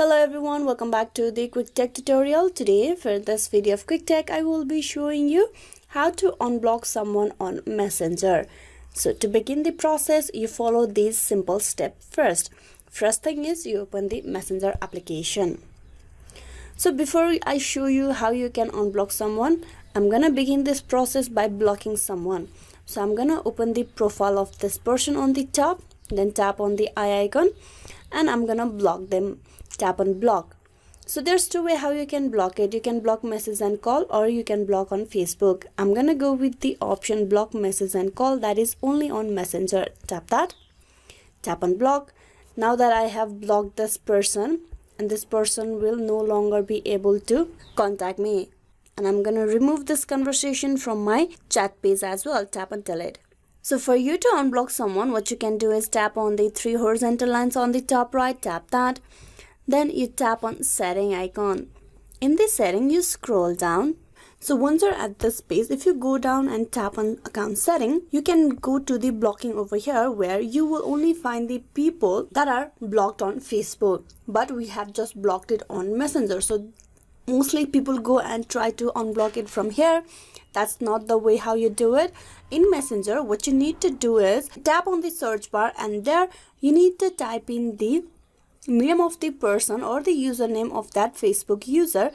Hello everyone, welcome back to the quick tech tutorial. Today for this video of quick tech I will be showing you how to unblock someone on Messenger. So to begin the process, you follow these simple steps. First thing is you open the Messenger application. So before I show you how you can unblock someone, I'm gonna begin this process by blocking someone. So I'm gonna open the profile of this person on the top, then tap on the eye icon, and I'm gonna block them. Tap on block. So there's two ways how you can block it. You can block message and call, or you can block on Facebook. I'm gonna go with the option block message and call, that is only on Messenger. Tap that, tap on block. Now that I have blocked this person, and this person will no longer be able to contact me, and I'm gonna remove this conversation from my chat page as well. Tap on delete. So for you to unblock someone, what you can do is tap on the three horizontal lines on the top right, tap that. Then you tap on setting icon. In the setting, you scroll down. So once you're at this page, if you go down and tap on account setting, you can go to the blocking over here, where you will only find the people that are blocked on Facebook. But we have just blocked it on Messenger. So mostly people go and try to unblock it from here. That's not the way how you do it. In Messenger, what you need to do is tap on the search bar, and there you need to type in the name of the person or the username of that Facebook user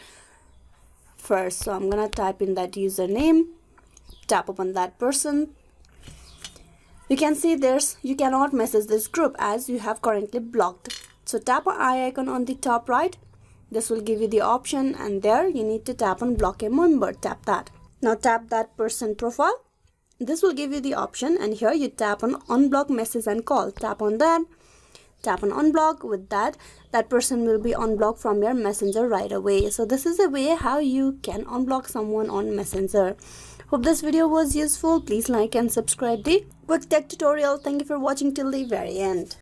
first. So I'm gonna type in that username, tap upon that person. You can see you cannot message this group as you have currently blocked. So tap on eye icon on the top right. This will give you the option, and there you need to tap on block a member. Tap that. Now tap that person profile. This will give you the option, and here you tap on unblock message and call. Tap on that. Tap on unblock. With that person will be unblocked from your Messenger right away. So this is a way how you can unblock someone on Messenger. Hope this video was useful. Please like and subscribe the quick tech tutorial. Thank you for watching till the very end.